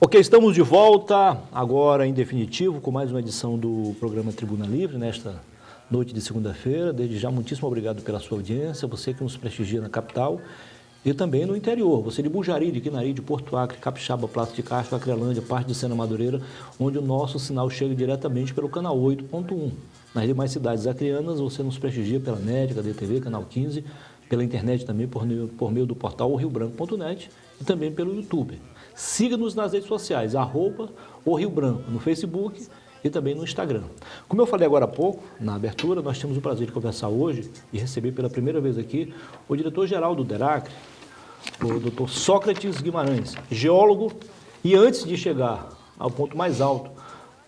Ok, estamos de volta, agora em definitivo, com mais uma edição do programa Tribuna Livre, nesta noite de segunda-feira. Desde já, muitíssimo obrigado pela sua audiência, você que nos prestigia na capital e também no interior. Você de Bujari, de Quinari, de Porto Acre, Capixaba, Plato de Castro, Acrelândia, parte de Sena Madureira, onde o nosso sinal chega diretamente pelo canal 8.1. Nas demais cidades acreanas, você nos prestigia pela NET, KDTV, canal 15, pela internet também, por meio do portal riobranco.net e também pelo YouTube. Siga-nos nas redes sociais, @o Rio Branco, no Facebook e também no Instagram. Como eu falei agora há pouco, na abertura, nós temos o prazer de conversar hoje e receber pela primeira vez aqui o diretor-geral do DERACRE, o Dr. Sócrates Guimarães, geólogo, e antes de chegar ao ponto mais alto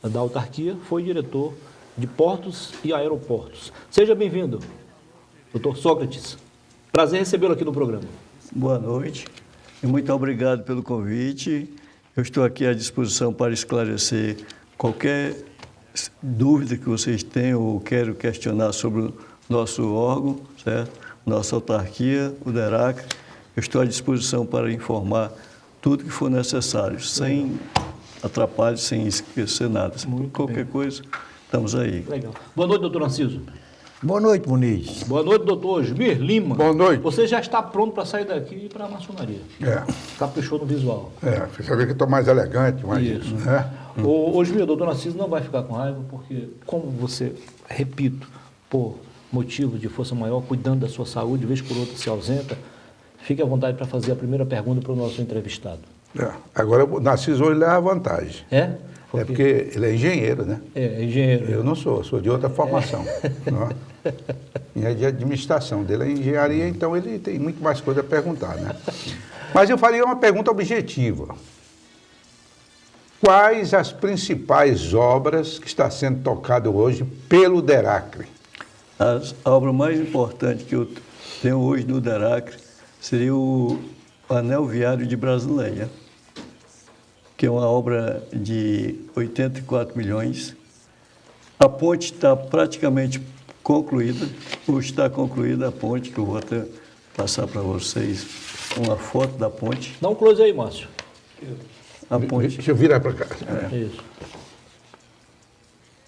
da autarquia, foi diretor de portos e aeroportos. Seja bem-vindo, Dr. Sócrates. Prazer recebê-lo aqui no programa. Boa noite e muito obrigado pelo convite. Eu estou aqui à disposição para esclarecer qualquer dúvida que vocês tenham ou queiram questionar sobre o nosso órgão, certo? Nossa autarquia, o DERACRE. Eu estou à disposição para informar tudo que for necessário, sem atrapalho, sem esquecer nada. Qualquer coisa, estamos aí. Legal. Boa noite, doutor Narciso. Boa noite, Muniz. Boa noite, doutor Osmir Lima. Boa noite. Você já está pronto para sair daqui e ir para a maçonaria. Caprichou no visual. Você vê que eu estou mais elegante, mais Isso. né? O Osmir, o doutor Narciso não vai ficar com raiva, porque, como você, repito, por motivo de força maior, cuidando da sua saúde, de vez por outra se ausenta, fique à vontade para fazer a primeira pergunta para o nosso entrevistado. Agora, o Narciso hoje leva vantagem. É? É porque ele é engenheiro, né? É, engenheiro. Eu não sou de outra formação. Não é? E é de administração, dele é engenharia, então ele tem muito mais coisa a perguntar, né? Mas eu faria uma pergunta objetiva. Quais as principais obras que está sendo tocado hoje pelo DERACRE? A obra mais importante que eu tenho hoje no DERACRE seria o Anel Viário de Brasileia, que é uma obra de 84 milhões. A ponte está praticamente concluída, ou está concluída a ponte, que eu vou até passar para vocês uma foto da ponte. Dá um close aí, Márcio. A ponte Deixa eu virar para cá. Isso.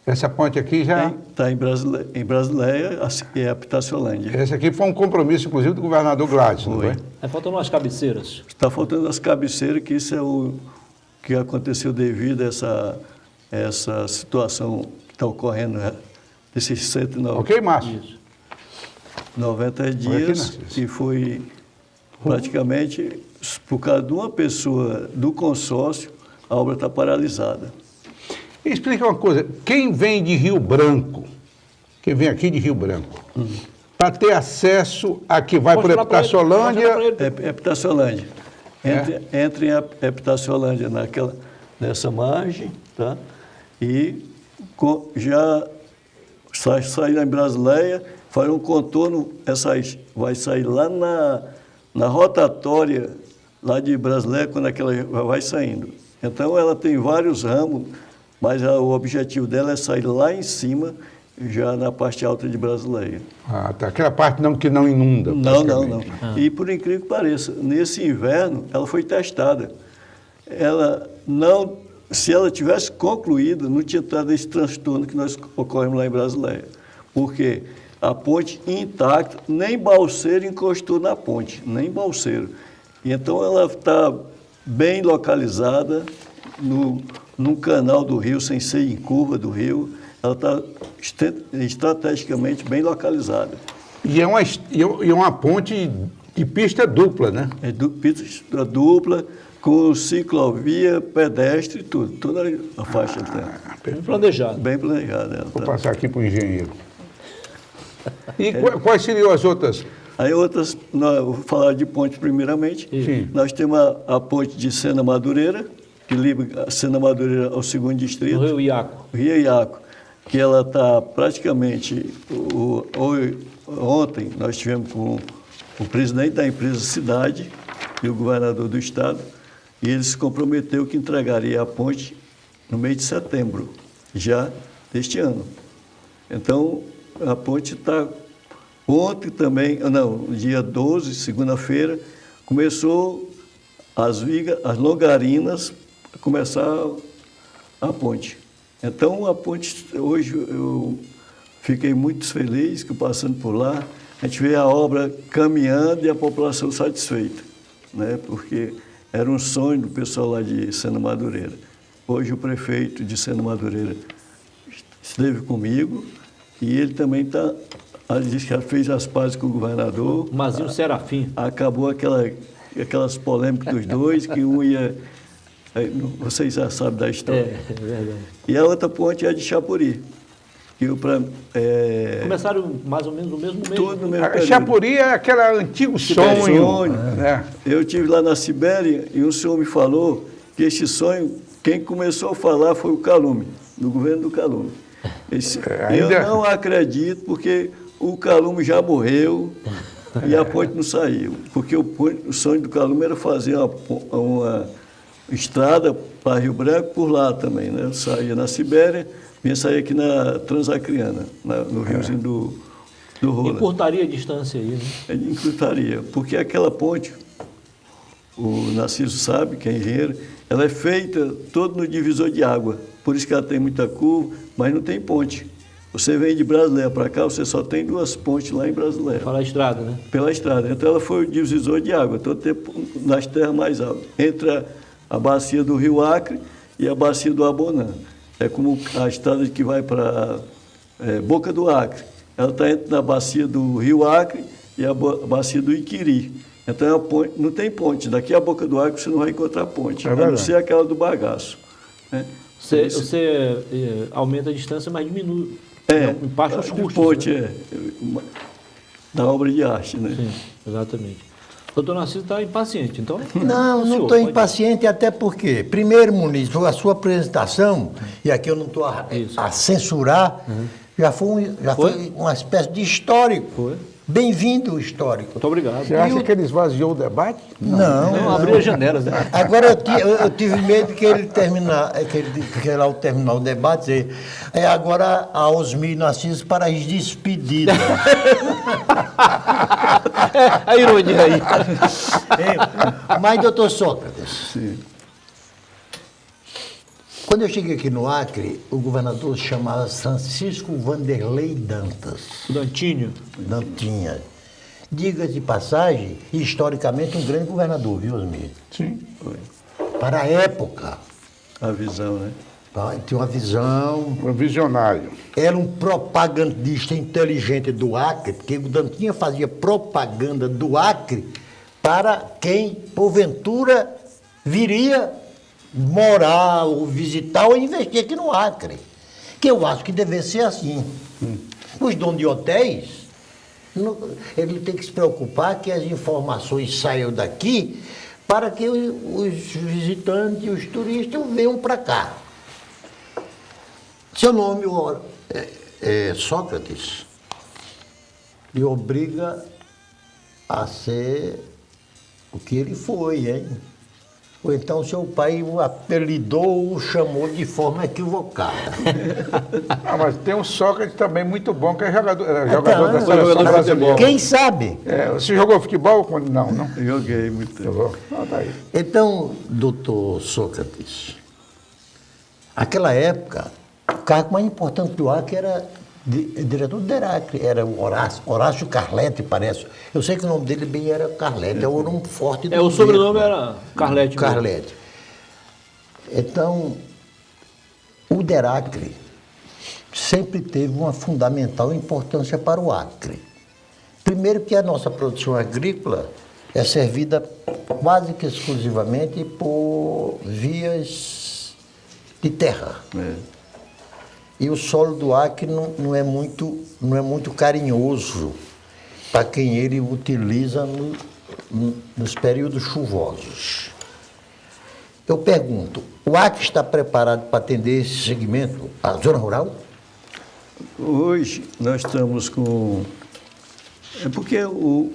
Essa ponte aqui já... está em Brasileia e é a Pitaciolândia. Esse aqui foi um compromisso, inclusive, do governador Gladys, não foi? Aí faltam umas cabeceiras. Está faltando as cabeceiras, que isso é o que aconteceu devido a essa situação que está ocorrendo, né? Desses 190 Ok, Márcio? Isso. 90 dias, e foi praticamente, por causa de uma pessoa do consórcio, a obra está paralisada. Explica uma coisa, quem vem de Rio Branco, quem vem aqui de Rio Branco, para ter acesso a que vai para Epitaciolândia... É Epitaciolândia. Entre em Epitaciolândia nessa margem, tá? E já sai em Brasileia, faz um contorno, vai sair lá na rotatória lá de Brasileia, quando aquela vai saindo. Então ela tem vários ramos, mas o objetivo dela é sair lá em cima, já na parte alta de Brasileia. Ah, tá. Aquela parte que não inunda. Não. E por incrível que pareça, nesse inverno ela foi testada. Se ela tivesse concluído, não tinha dado esse transtorno que nós ocorremos lá em Brasileia. Porque a ponte intacta, nem balseiro encostou na ponte, nem balseiro. E então ela está bem localizada no canal do rio, sem ser em curva do rio. Ela está estrategicamente bem localizada. E é uma ponte de pista dupla, né? Pista dupla, com ciclovia, pedestre e tudo. Toda a faixa dela. Bem planejado. Bem planejada. Vou passar aqui para o engenheiro. E quais seriam as outras? Aí outras, vou falar de ponte primeiramente. Sim. Nós temos a ponte de Sena Madureira, que liga a Sena Madureira ao 2º distrito. No Rio Iaco. Rio Iaco, que ela está praticamente... Ontem nós tivemos com o presidente da empresa Cidade e o governador do estado, e ele se comprometeu que entregaria a ponte no mês de setembro, já deste ano. Então, a ponte está... Ontem também, dia 12, segunda-feira, começou as longarinas começar a ponte. Então, a ponte, hoje eu fiquei muito feliz que passando por lá, a gente vê a obra caminhando e a população satisfeita, né? Porque era um sonho do pessoal lá de Sena Madureira. Hoje o prefeito de Sena Madureira esteve comigo e ele também já fez as pazes com o governador. Mazinho Serafim. Acabou aquelas polêmicas dos dois, que um ia... Vocês já sabem da história. É verdade. E a outra ponte é de Chapuri. Começaram mais ou menos no mesmo mês. Tudo no mesmo A período. Chapuri é aquele antigo sonho. Né? Eu estive lá na Sibéria e um senhor me falou que esse sonho, quem começou a falar foi o Calume, do governo do Calume. Eu não acredito, porque o Calume já morreu e a ponte não saiu. Porque o sonho do Calume era fazer uma estrada para Rio Branco por lá também, né? Eu saía na Sibéria, vinha sair aqui na Transacriana, no riozinho do Rola. Encurtaria a distância aí, né? Encurtaria, porque aquela ponte, o Narciso sabe, que é engenheiro, ela é feita todo no divisor de água, por isso que ela tem muita curva, mas não tem ponte. Você vem de Brasileira para cá, você só tem 2 pontes lá em Brasileira. Pela estrada, né? Pela estrada. Então ela foi o divisor de água, todo tempo nas terras mais altas. Entre a bacia do Rio Acre e a bacia do Abonã. É como a estrada que vai para Boca do Acre. Ela está entre a bacia do Rio Acre e a bacia do Iquiri. Então é uma ponte, não tem ponte. Daqui a Boca do Acre você não vai encontrar ponte, a não ser aquela do Bagaço. Né? Você aumenta a distância, mas diminui. Em parte os custos. Ponte, né? Da obra de arte, né? Sim, exatamente. O doutor Narciso está impaciente, então... Não estou impaciente, até porque, primeiro, Muniz, a sua apresentação, e aqui eu não estou a censurar, já foi uma espécie de histórico. Foi. Bem-vindo, histórico. Muito obrigado. Você acha que ele esvaziou o debate? Não, abriu as janelas, né? Agora eu tive medo que ele ao terminar o debate, dizer, agora a Osmir Narciso para as despedidas. A ironia aí. Mas, doutor Sócrates, sim. Quando eu cheguei aqui no Acre, o governador se chamava Francisco Vanderlei Dantas. Dantinho. Dantinha. Diga-se de passagem, historicamente, um grande governador, viu, Osmir? Sim. Foi. Para a época. A visão, né? Tinha uma visão. Um visionário. Era um propagandista inteligente do Acre, porque o Dantinha fazia propaganda do Acre para quem, porventura, viria morar, ou visitar, ou investir aqui no Acre. Que eu acho que deve ser assim. Os donos de hotéis, ele tem que se preocupar que as informações saiam daqui para que os visitantes, os turistas venham para cá. Seu nome é Sócrates, lhe obriga a ser o que ele foi, hein? Ou então seu pai o apelidou, o chamou de forma equivocada. Mas tem um Sócrates também muito bom, que é jogador da seleção jogador de brasileira. futebol. Quem sabe? Você jogou futebol? Não. Eu joguei muito tempo. Jogou? Tá aí. Então, doutor Sócrates, naquela época, o cargo mais importante do Acre era diretor do Deracre, era o Horácio Carlete, parece. Eu sei que o nome dele bem era Carlete, é o nome forte do o sobrenome era Carlete. Carlete. Então, o Deracre sempre teve uma fundamental importância para o Acre. Primeiro que a nossa produção agrícola é servida quase que exclusivamente por vias de terra. E o solo do Acre não é muito carinhoso para quem ele utiliza nos períodos chuvosos. Eu pergunto, o Acre está preparado para atender esse segmento, a zona rural? Hoje nós estamos com... É porque o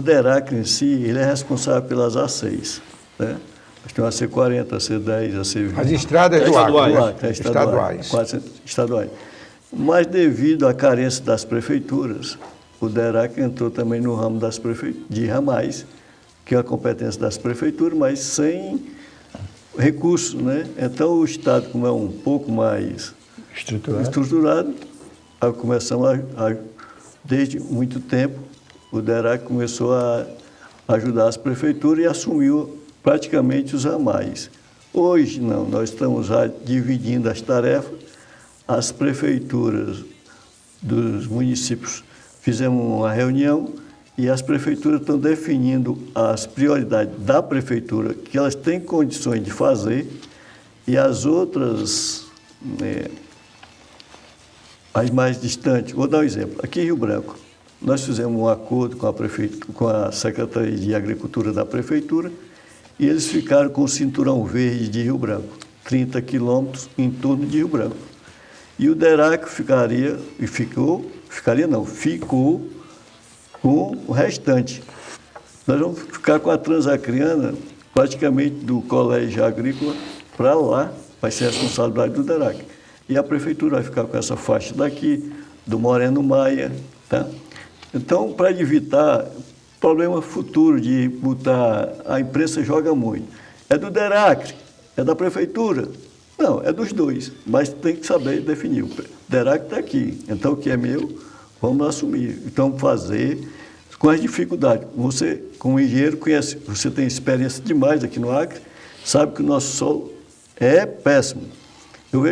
Deracre em si, ele é responsável pelas A6, né? Nós temos a C40, a C10, a C20. As estradas do Acre. Estaduais. Estaduais. Mas devido à carência das prefeituras, o Deracre entrou também no ramo de ramais, que é a competência das prefeituras, mas sem recursos, né? Então o Estado, como é um pouco mais estruturado, começamos desde muito tempo, o DERAC começou a ajudar as prefeituras e assumiu praticamente os ramais. Hoje não, nós estamos já dividindo as tarefas, as prefeituras dos municípios fizemos uma reunião e as prefeituras estão definindo as prioridades da prefeitura que elas têm condições de fazer e as outras, as mais distantes. Vou dar um exemplo. Aqui em Rio Branco, nós fizemos um acordo com a Secretaria de Agricultura da Prefeitura e eles ficaram com o Cinturão Verde de Rio Branco, 30 quilômetros em torno de Rio Branco. E o DERAC ficou com o restante. Nós vamos ficar com a Transacriana, praticamente do Colégio Agrícola para lá, vai ser a responsabilidade do DERAC. E a Prefeitura vai ficar com essa faixa daqui, do Moreno Maia, tá? Então, para evitar problema futuro de botar, a imprensa joga muito. É do DERAC, é da Prefeitura. Não, é dos dois, mas tem que saber definir. O DERAC está aqui, então o que é meu, vamos assumir. Então, fazer com as dificuldades. Você, como engenheiro, conhece, você tem experiência demais aqui no Acre, sabe que o nosso solo é péssimo. Eu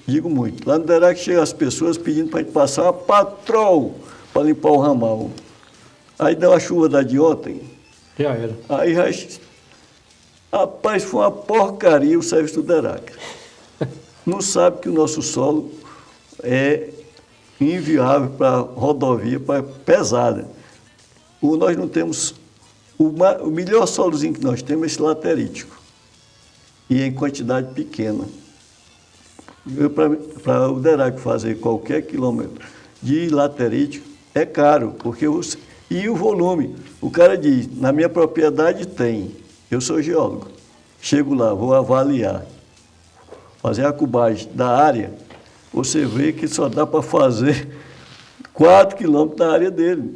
digo muito, lá no DERAC chegam as pessoas pedindo para a gente passar uma patrol para limpar o ramal. Aí deu a chuva da de ontem. Já era. Aí rapaz, foi uma porcaria o serviço do DERAC. Não sabe que o nosso solo é inviável para rodovia, para pesada. Nós não temos... O melhor solozinho que nós temos é esse laterítico. E em quantidade pequena. Para o DERAC fazer qualquer quilômetro de laterítico, é caro, porque e o volume. O cara diz, na minha propriedade tem, eu sou geólogo, chego lá, vou avaliar, fazer a cubagem da área, você vê que só dá para fazer 4 quilômetros da área dele,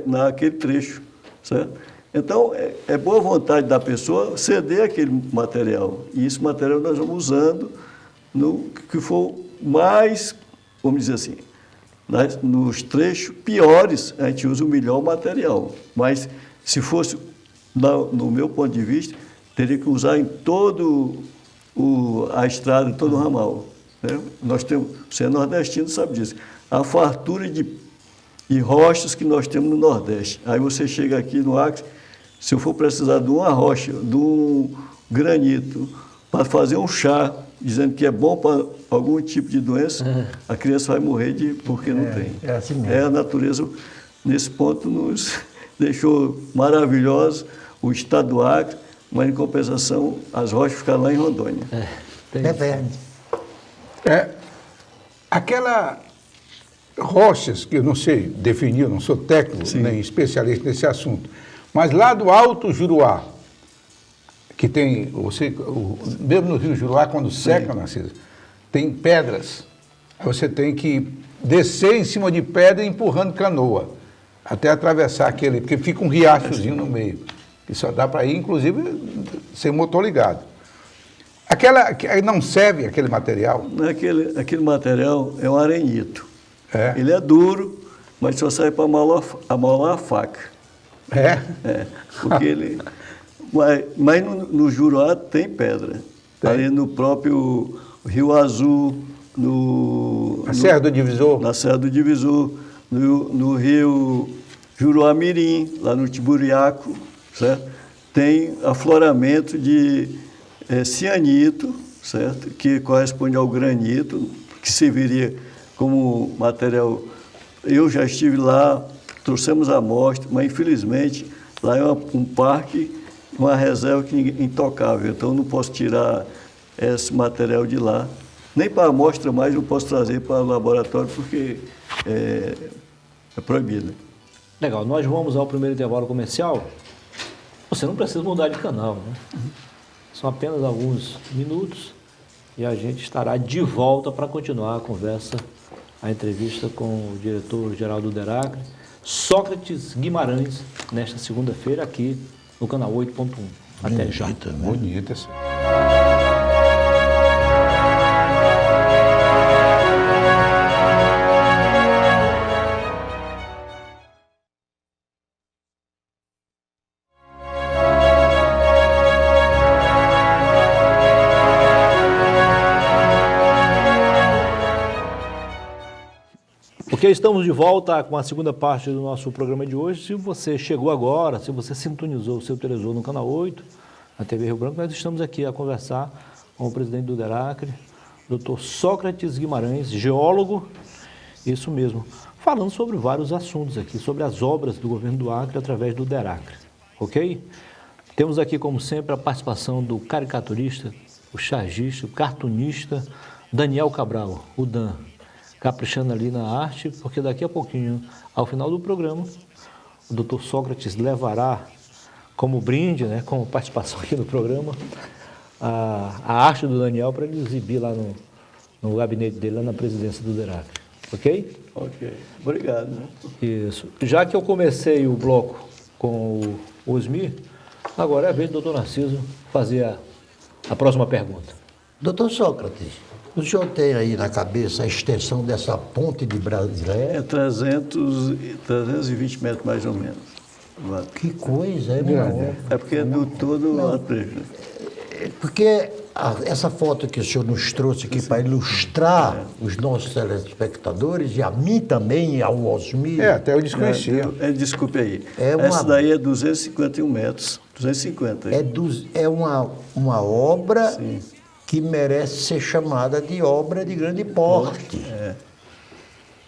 naquele trecho, certo? Então, é boa vontade da pessoa ceder aquele material, e esse material nós vamos usando no que for mais, vamos dizer assim, nos trechos piores, a gente usa o melhor material. Mas, se fosse, no meu ponto de vista, teria que usar em todo a estrada, em todo o ramal. Né? Nós temos, você é nordestino, sabe disso. A fartura de rochas que nós temos no Nordeste. Aí você chega aqui no Acre, se eu for precisar de uma rocha, de um granito, para fazer um chá, dizendo que é bom para algum tipo de doença, a criança vai morrer porque não tem. É assim mesmo. A natureza, nesse ponto, nos deixou maravilhosos, o estado do Acre, mas, em compensação, as rochas ficam lá em Rondônia. É verdade. Aquela rochas, que eu não sei definir, eu não sou técnico, nem especialista nesse assunto, mas lá do Alto Juruá, que tem, mesmo no Rio Juruá, quando seca, Narciso, tem pedras. Aí você tem que descer em cima de pedra e empurrando canoa, até atravessar aquele, porque fica um riachozinho no meio, que só dá para ir, inclusive, sem motor ligado. Não serve aquele material? Aquele material é um arenito. É. Ele é duro, mas só serve para amolar a faca. Porque ele... Mas no Juruá tem pedra. Ali no próprio Rio Azul, na Serra do Divisor? Na Serra do Divisor, no Rio Juruá-Mirim, lá no Tiburiaco, certo? Tem afloramento de cianito, certo? Que corresponde ao granito, que serviria como material. Eu já estive lá, trouxemos a amostra, mas infelizmente lá é um parque, uma reserva intocável, então eu não posso tirar esse material de lá. Nem para a amostra mais eu posso trazer para o laboratório, porque é proibido. Legal, nós vamos ao primeiro intervalo comercial. Você não precisa mudar de canal, né? São apenas alguns minutos e a gente estará de volta para continuar a conversa, a entrevista com o diretor-geral do DERAC, Sócrates Guimarães, nesta segunda-feira aqui no canal 8.1. Até já. Bonita essa. Ok, estamos de volta com a segunda parte do nosso programa de hoje. Se você chegou agora, se você sintonizou o seu televisor no canal 8, na TV Rio Branco, nós estamos aqui a conversar com o presidente do DERACRE, Dr. Sócrates Guimarães, geólogo, isso mesmo, falando sobre vários assuntos aqui, sobre as obras do governo do Acre através do DERACRE, ok? Temos aqui, como sempre, a participação do caricaturista, o chargista, o cartunista, Daniel Cabral, o Dan, caprichando ali na arte, porque daqui a pouquinho, ao final do programa, o Dr. Sócrates levará como brinde, né, como participação aqui no programa, a arte do Daniel para ele exibir lá no gabinete dele, lá na presidência do DERACRE. Ok? Ok, obrigado. Né? Isso. Já que eu comecei o bloco com o Osmir, agora é a vez do doutor Narciso fazer a próxima pergunta. Doutor Sócrates, o senhor tem aí na cabeça a extensão dessa ponte de Brasileia? É 320 metros mais ou menos. Que coisa, é Grande. enorme. É porque é do todo a trecho. Porque essa foto que o senhor nos trouxe aqui para ilustrar os nossos telespectadores, e a mim também, e ao Osmir, Até eu desconhecia. Desculpe aí. É uma- Essa daí é 251 metros. 250. é uma obra Sim. que merece ser chamada de obra de grande porte.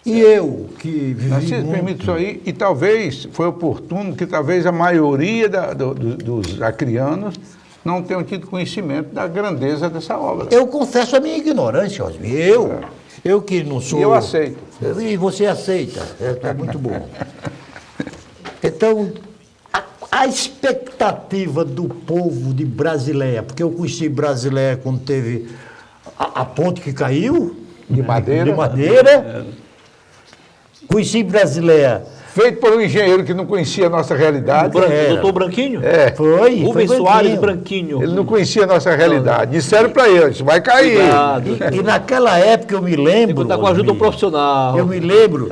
E eu, que vivi Narciso, permite isso aí, e talvez foi oportuno que talvez a maioria dos acrianos não tenham tido conhecimento da grandeza dessa obra. Eu confesso a minha ignorância, Osmir. Eu que não sou... E eu aceito. E você aceita. É muito bom. Então, a expectativa do povo de Brasileia, porque eu conheci Brasileia quando teve a ponte que caiu. De madeira. De madeira. Conheci Brasileia. Feito por um engenheiro que não conhecia a nossa realidade. Doutor Branquinho? Foi Rubens Branquinho. Soares Branquinho. Ele não conhecia a nossa realidade. Disseram para ele, isso vai cair. Cuidado. E naquela época eu me Tem lembro... que contar com a ajuda Osmir, profissional. Eu me lembro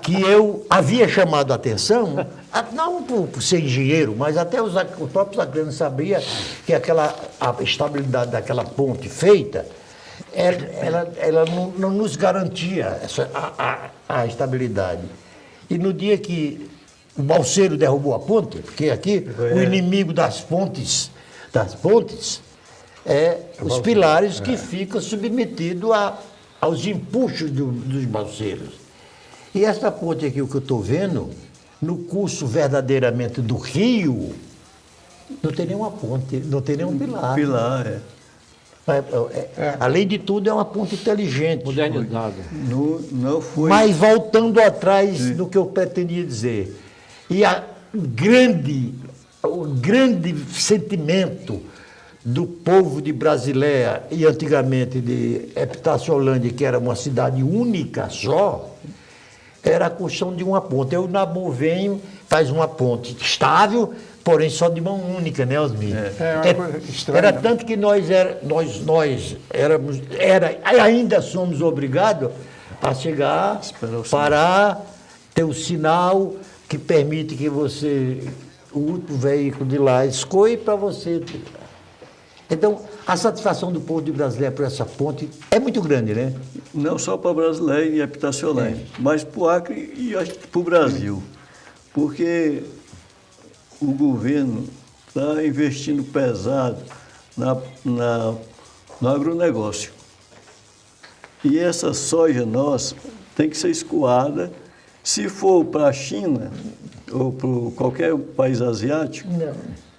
que eu havia chamado a atenção, não por ser engenheiro, mas até os próprios acreanos sabiam que a estabilidade daquela ponte feita, ela não nos garantia a estabilidade. E no dia que o balseiro derrubou a ponte, porque aqui o inimigo das pontes é os pilares que ficam submetidos aos empuxos dos balseiros. E essa ponte aqui, o que eu estou vendo, no curso verdadeiramente do rio, não tem nenhuma ponte, não tem nenhum pilar. Pilar, Além de tudo, é uma ponte inteligente. Modernizado. Não foi. Mas voltando atrás do que eu pretendia dizer, e o grande sentimento do povo de Brasileia e antigamente de Epitaciolândia, que era uma cidade única só, era a construção de uma ponte. Eu, na venho, faz uma ponte estável, porém só de mão única, né, Osmir? É uma coisa estranha. Era tanto que nós ainda somos obrigados a chegar, Esperar o sinal. parar, ter o sinal que permite que o último veículo de lá escoe para você. Então, a satisfação do povo de Brasileia por essa ponte é muito grande, né? Não só para Brasileia e Epitaciolândia, mas para o Acre e para o Brasil. Porque o governo está investindo pesado no agronegócio. E essa soja nossa tem que ser escoada. Se for para a China ou para qualquer país asiático,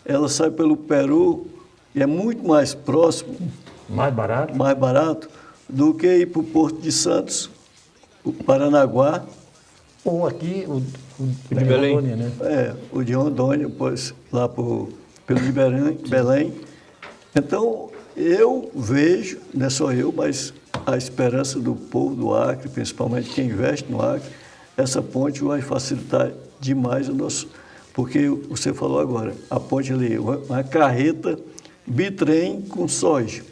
ela sai pelo Peru e é muito mais próximo, Mais barato? mais barato, do que ir para o Porto de Santos, o Paranaguá, Ou aqui, o de Belém. Rondônia, né? o de Rondônia, depois lá pelo de Belém. Então, eu vejo, não é só eu, mas a esperança do povo do Acre, principalmente quem investe no Acre, essa ponte vai facilitar demais o nosso... Porque você falou agora, a ponte ali, uma carreta bitrem com soja.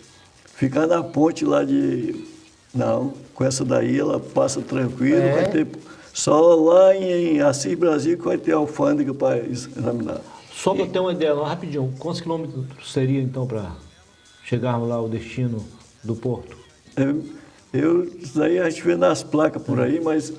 Ficar na ponte lá Não, com essa daí ela passa tranquilo, vai ter... Só lá em Assis, Brasil, que vai ter alfândega para examinar. Só para ter uma ideia, rapidinho, quantos quilômetros seria então para chegarmos lá ao destino do porto? Isso daí a gente vê nas placas por aí, mas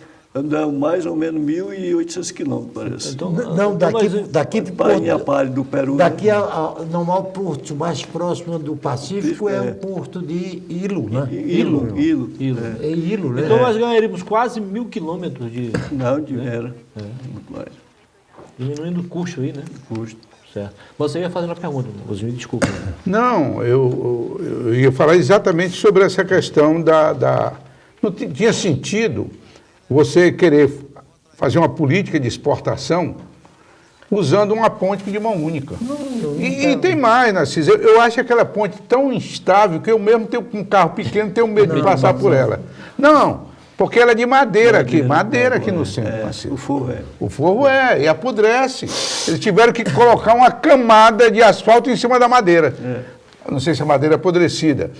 Dá mais ou menos 1.800 quilômetros, parece. Então, Não, daqui para Painha-Palha do Peru. Daqui né? ao normal porto mais próximo do Pacífico é o porto de Ilo, né? Ilo. É Ilo, né? Então nós ganharíamos quase 1.000 quilômetros de... Não, era. Muito mais. Diminuindo o custo aí, né? Custo. Certo. Você ia fazer uma pergunta, Osmir, desculpa. Não, eu ia falar exatamente sobre essa questão da... Não tinha sentido você querer fazer uma política de exportação usando uma ponte de mão única. E tem mais, Narciso, eu acho aquela ponte tão instável que eu mesmo tenho um carro pequeno, tenho medo de passar por ela. Não, porque ela é de madeira aqui no centro, Narciso. O forro é. O forro e apodrece. Eles tiveram que colocar uma camada de asfalto em cima da madeira. Eu não sei se a madeira é apodrecida.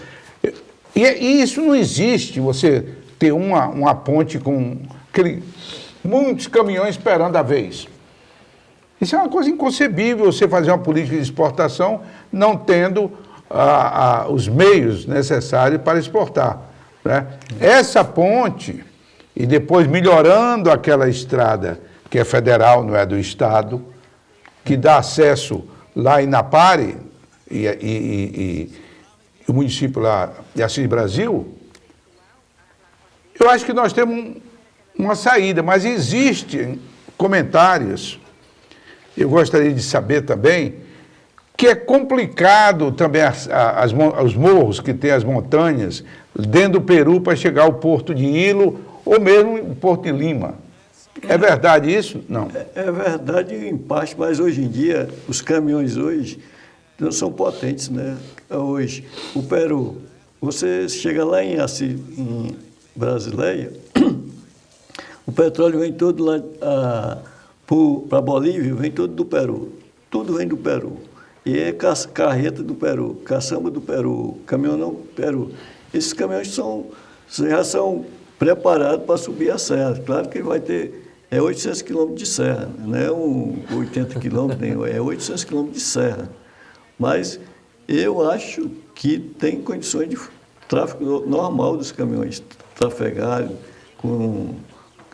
E isso não existe, você ter uma ponte com muitos caminhões esperando a vez. Isso é uma coisa inconcebível, você fazer uma política de exportação não tendo os meios necessários para exportar. Né? Essa ponte, e depois melhorando aquela estrada, que é federal, não é do Estado, que dá acesso lá em Inapari, e o município lá de Assis Brasil, eu acho que nós temos uma saída, mas existem comentários, eu gostaria de saber também, que é complicado também os morros que tem as montanhas dentro do Peru para chegar ao porto de Ilo ou mesmo o porto de Lima. É verdade isso? Não. É verdade em parte, mas hoje em dia, os caminhões hoje não são potentes, né? Hoje, o Peru, você chega lá em Brasileia, o petróleo vem todo lá para a Bolívia, vem todo do Peru. Tudo vem do Peru. E é carreta do Peru, caçamba do Peru, caminhonão do Peru. Esses caminhões já são preparados para subir a serra. Claro que ele vai ter 800 quilômetros de serra, não é 80 quilômetros, é 800 quilômetros de serra. Mas eu acho que tem condições de tráfego normal dos caminhões, trafegarem com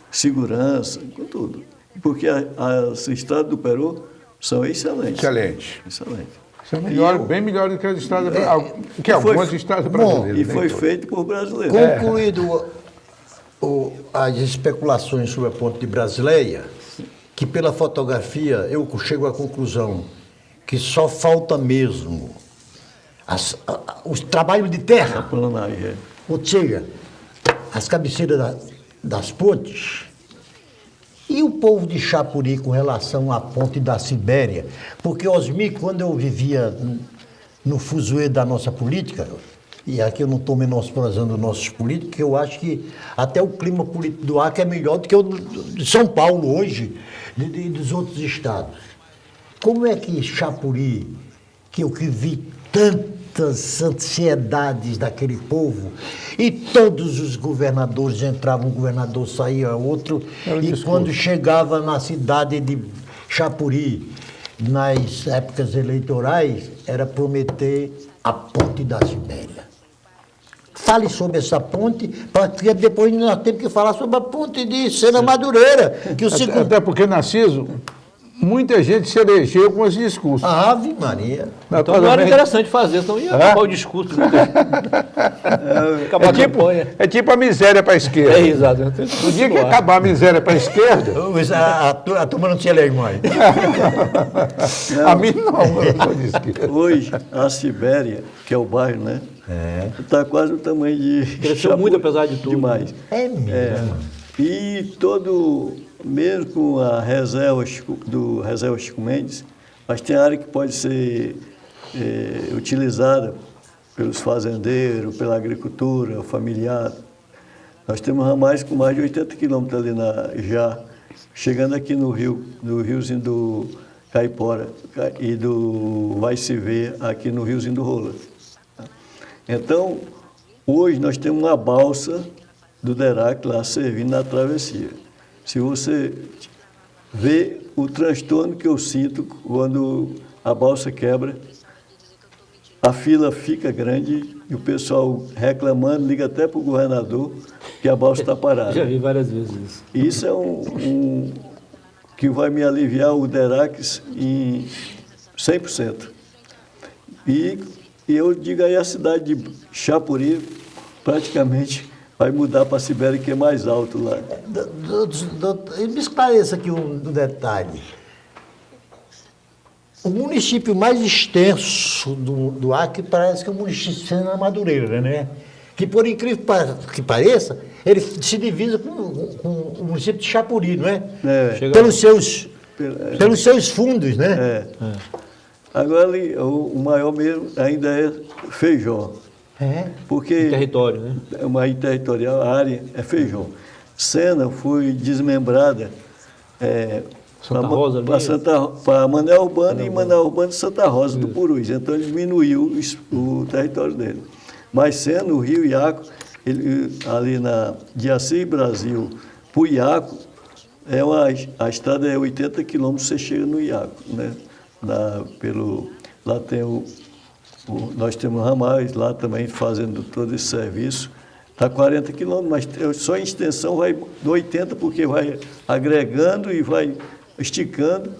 segurança, com tudo. Porque as estradas do Peru são excelentes. Excelente. Excelente. Isso é bem melhor do que as estradas que algumas estradas brasileiras. E foi feito por brasileiros. Concluído as especulações sobre a ponte de Brasileia, que pela fotografia eu chego à conclusão que só falta mesmo os trabalhos de terra, Planagem, ou seja, as cabeceiras das pontes. E o povo de Chapuri com relação à ponte da Sibéria? Porque, Osmir, quando eu vivia no fuzuê da nossa política, e aqui eu não estou menosprezando nossos políticos, eu acho que até o clima político do Acre é melhor do que o de São Paulo hoje e dos outros estados. Como é que Chapuri, que eu vi tantas ansiedades daquele povo, e todos os governadores entravam, um governador saía outro, e quando chegava na cidade de Chapuri, nas épocas eleitorais, era prometer a ponte da Sibéria. Fale sobre essa ponte, porque depois nós temos que falar sobre a ponte de Sena Madureira. Que o segundo... Até porque, Narciso, muita gente se elegeu com esse discurso. Ave Maria. Então não era interessante fazer, senão ia acabar o discurso. Acabar a campanha. É tipo a miséria para a esquerda. É, exato. No dia que acabar a miséria para a esquerda... A turma não se elege mais. A mim não, eu sou de esquerda. Hoje, a Sibéria, que é o bairro, né? Está quase o tamanho de... Cresceu muito, apesar de tudo. Demais. É mesmo. E mesmo com a reserva Chico Mendes, mas tem área que pode ser utilizada pelos fazendeiros, pela agricultura familiar. Nós temos ramais com mais de 80 quilômetros ali já, chegando aqui no riozinho do Caipora e do Vai Se Ver aqui no riozinho do Rola. Então, hoje nós temos uma balsa do Derac lá servindo na travessia. Se você vê o transtorno que eu sinto quando a balsa quebra, a fila fica grande e o pessoal reclamando, liga até para o governador que a balsa está parada. Já vi várias vezes isso. Isso é que vai me aliviar o Derax em 100%. E eu digo aí, a cidade de Chapuri praticamente vai mudar para a Sibéria, que é mais alto lá. Me esclareça aqui um detalhe. O município mais extenso do Acre parece que é o município de Sena Madureira, né? Que, por incrível que pareça, ele se divisa com o município de Chapuri, não é? Pelos seus fundos, né? Agora, o maior mesmo ainda é Feijó. Porque Território, né? é uma territorial, a área é Feijó. Sena foi desmembrada Santa Rosa ali. para Manuel Urbano e Manuel Urbano de Santa Rosa do Purus. Então ele diminuiu o território dele. Mas sendo o Rio Iaco, ali de Assis Brasil para o Iaco, a estrada é 80 quilômetros, você chega no Iaco, né? Lá tem nós temos ramais lá também fazendo todo esse serviço. Está 40 quilômetros, mas só em extensão vai 80, porque vai agregando e vai esticando,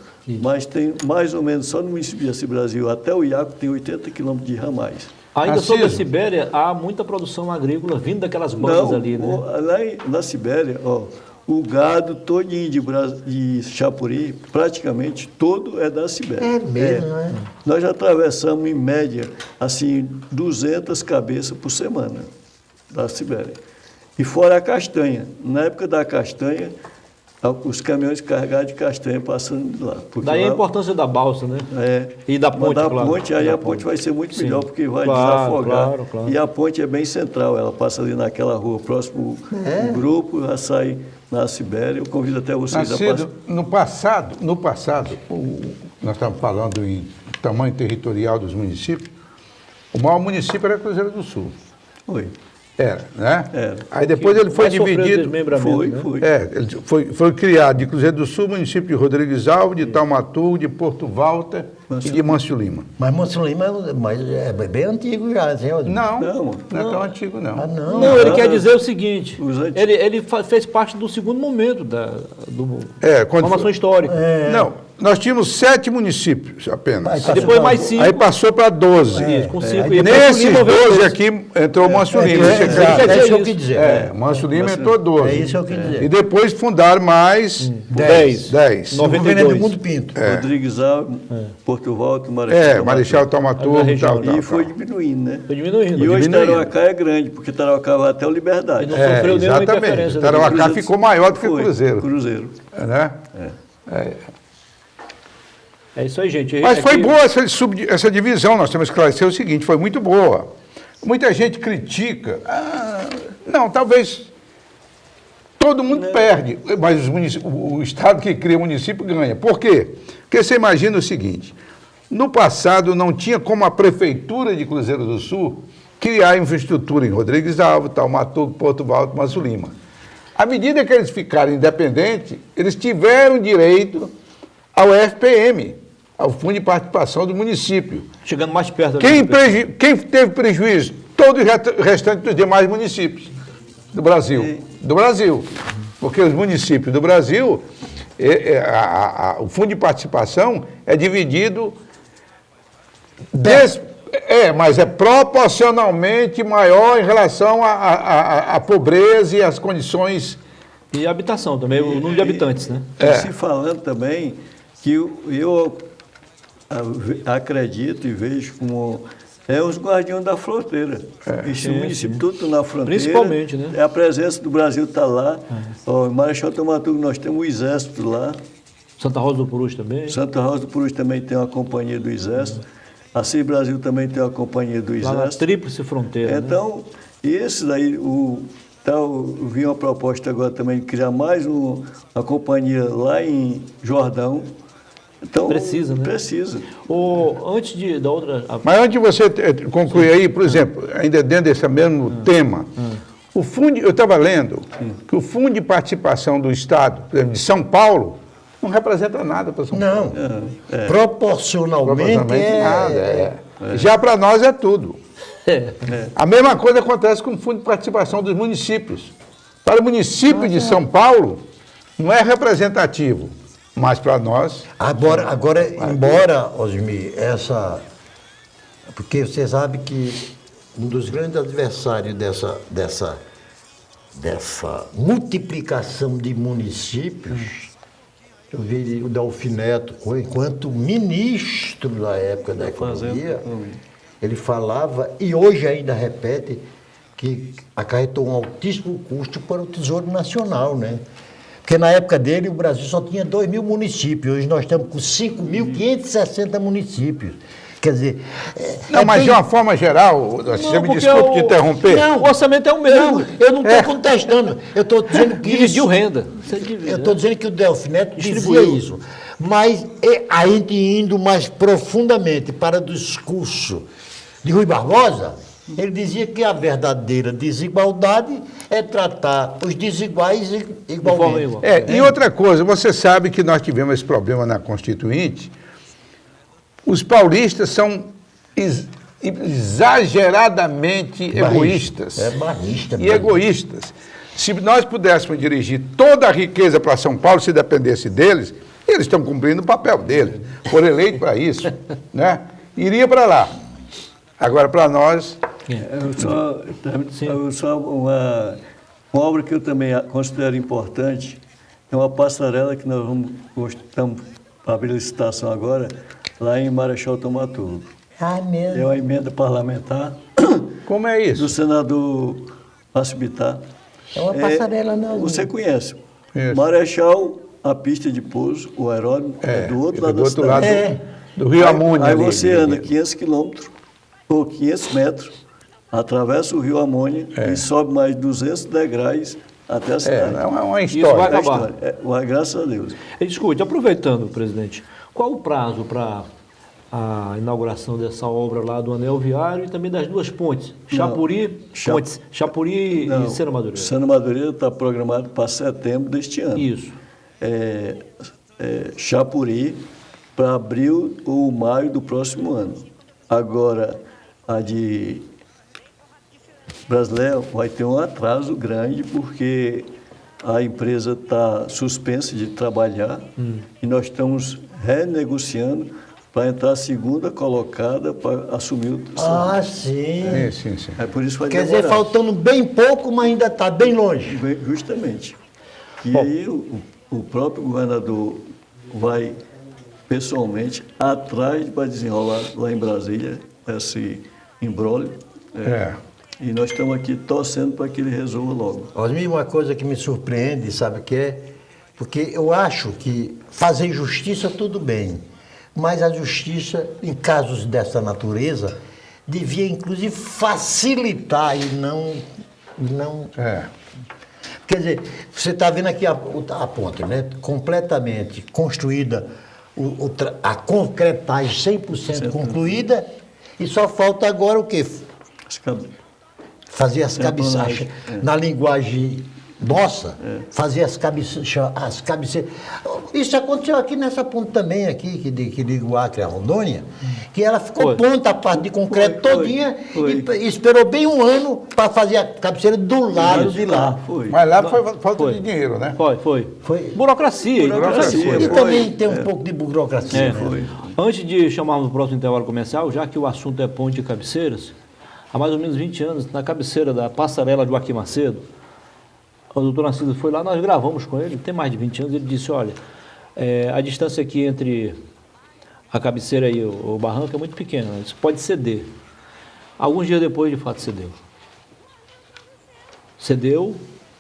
mas tem mais ou menos, só no município de Assis Brasil, até o Iaco tem 80 quilômetros de ramais. Ainda sobre a Sibéria, há muita produção agrícola vindo daquelas bandas ali, né? Lá na Sibéria, o gado todinho de Chapuri, praticamente todo é da Sibéria. É mesmo, não é? Nós já atravessamos, em média, assim, 200 cabeças por semana da Sibéria. E fora a castanha. Na época da castanha, os caminhões carregados de castanha passando de lá. Daí a importância da balsa, né? E da ponte, claro. Aí a ponte vai ser muito melhor, porque vai desafogar. Claro. E a ponte é bem central, ela passa ali naquela rua, próximo ao grupo, já sai na Sibéria. Eu convido até vocês a passar. No passado, nós estamos falando em tamanho territorial dos municípios, o maior município era Cruzeiro do Sul. Foi. Era, né? Era. Aí depois ele foi dividido. Foi. Foi criado de Cruzeiro do Sul, município de Rodrigues Alves, de Taumaturgo, de Porto Walter e de Mâncio Lima. Mas Mâncio Lima é bem antigo já, senhor. Não é tão antigo, não. Não, ele quer dizer o seguinte, ele fez parte do segundo momento da formação histórica. Não, nós tínhamos 7 municípios apenas. Depois mais 5. Aí passou para 12. Com 5. Nesses 12 aqui entrou Mâncio Lima. É isso que eu quis dizer. Mâncio Lima entrou 12. É isso que eu quis dizer. E depois fundaram mais 10. No governo Edmundo Pinto. Rodrigues Alves, Porto Walter, Marechal. Marechal Taumaturgo e tal. E foi diminuindo, né? Foi diminuindo. E hoje Tarauacá é grande, porque Tarauacá vai até o Liberdade. Não sofreu nenhuma interferência. Tarauacá ficou maior do que o Cruzeiro. Né? É isso aí, gente. Mas foi boa essa divisão, nós temos que esclarecer o seguinte, foi muito boa. Muita gente critica. Não, talvez todo mundo perde, mas o Estado que cria o município ganha. Por quê? Porque você imagina o seguinte, no passado não tinha como a Prefeitura de Cruzeiro do Sul criar infraestrutura em Rodrigues Alves, Taumaturgo, Porto Walter, Mâncio Lima. À medida que eles ficaram independentes, eles tiveram direito ao FPM, ao Fundo de Participação do Município. Chegando mais perto. Quem teve prejuízo? Todo o restante dos demais municípios do Brasil. Porque os municípios do Brasil, o Fundo de Participação é dividido... mas é proporcionalmente maior em relação à pobreza e às condições... E a habitação também, o número de habitantes, né? E se falando também que eu acredito e vejo como os guardiões da fronteira. Esse município todo na fronteira. Principalmente, né? A presença do Brasil está lá. Em Marechal Taumaturgo nós temos o Exército lá. Santa Rosa do Purus também. Santa Rosa do Purus também tem uma companhia do Exército. Assis Brasil também tem uma companhia do Exército. Lá na tríplice fronteira. Então, esse daí, vi uma proposta agora também de criar mais uma companhia lá em Jordão. Então, precisa, né? Precisa. Da outra... Mas antes de você concluir aí, por exemplo, ainda dentro desse mesmo tema, o fundo, eu estava lendo que o Fundo de Participação do Estado, por exemplo, de São Paulo, não representa nada para São Paulo. Proporcionalmente nada. Já para nós é tudo. A mesma coisa acontece com o Fundo de Participação dos Municípios. Para o município de São Paulo, não é representativo, mas para nós... Agora, embora, Osmir, porque você sabe que um dos grandes adversários dessa multiplicação de municípios, eu vi o Delfim Neto, enquanto ministro da época da Economia, ele falava, e hoje ainda repete, que acarretou um altíssimo custo para o Tesouro Nacional, né? Porque na época dele o Brasil só tinha 2.000 municípios, hoje nós estamos com 5.560 municípios. Quer dizer... Não, mas de uma forma geral, você me desculpe te interromper. Não, o orçamento é o mesmo. Não, eu não estou contestando. Eu estou dizendo que Dividiu isso... renda. Eu estou dizendo que o Delfim Neto dizia Distribuiu. isso. Mas a gente indo mais profundamente para o discurso de Rui Barbosa, ele dizia que a verdadeira desigualdade é tratar os desiguais igualmente. E outra coisa, você sabe que nós tivemos esse problema na Constituinte. Os paulistas são exageradamente egoístas. É barrista. E egoístas. Se nós pudéssemos dirigir toda a riqueza para São Paulo, se dependesse deles, eles estão cumprindo o papel deles. Foram eleitos para isso. Né? Iria para lá. Agora, para nós... Uma obra que eu também considero importante é uma passarela que nós estamos para abrir licitação agora, lá em Marechal Thaumaturgo. Ah, mesmo. É uma emenda parlamentar Como é isso? do senador Márcio Bittar. É uma passarela, não. Você conhece. Isso. Marechal, a pista de pouso, o aeródromo, é do outro lado da cidade. Do Rio Amônia. Aí você anda 500 quilômetros, ou 500 metros, atravessa o Rio Amônia e sobe mais 200 degraus até a cidade. É uma Isso história. vai acabar. Graças a Deus. Escute, aproveitando, presidente, qual o prazo para a inauguração dessa obra lá do Anel Viário e também das duas pontes, Chapuri, Chapuri e Sena Madureira? Sena Madureira está programado para setembro deste ano. Isso. Chapuri para abril ou maio do próximo ano. Agora, a de Brasileira vai ter um atraso grande porque a empresa está suspensa de trabalhar e nós estamos renegociando para entrar a segunda colocada para assumir o terceiro. Ah, sim. Sim. É por isso que vai Quer demorar. dizer, faltando bem pouco, mas ainda está bem longe. Justamente. E aí o próprio governador vai pessoalmente atrás para desenrolar lá em Brasília esse imbróglio. E nós estamos aqui torcendo para que ele resolva logo. Osmir, uma coisa que me surpreende, sabe o que é? Porque eu acho que fazer justiça tudo bem, mas a justiça, em casos dessa natureza, devia inclusive facilitar e não... Quer dizer, você está vendo aqui a ponte, né? Completamente construída, a concretagem 100% concluída, e só falta agora o quê? Fazer as cabeças, na linguagem nossa, fazer as cabeceiras. Isso aconteceu aqui nessa ponte também, aqui, que liga o Acre à Rondônia, que ela ficou pronta, a parte de concreto todinha, e esperou bem um ano para fazer a cabeceira do lado de lá. Mas lá foi falta de dinheiro, né? Foi. Burocracia. E também tem um pouco de burocracia. Né? Antes de chamarmos o próximo intervalo comercial, já que o assunto é ponte e cabeceiras, há mais ou menos 20 anos, na cabeceira da passarela de Joaquim Macedo, o doutor Narciso foi lá, nós gravamos com ele, tem mais de 20 anos, ele disse, olha, a distância aqui entre a cabeceira e o barranco é muito pequena, isso pode ceder. Alguns dias depois, de fato, cedeu. Cedeu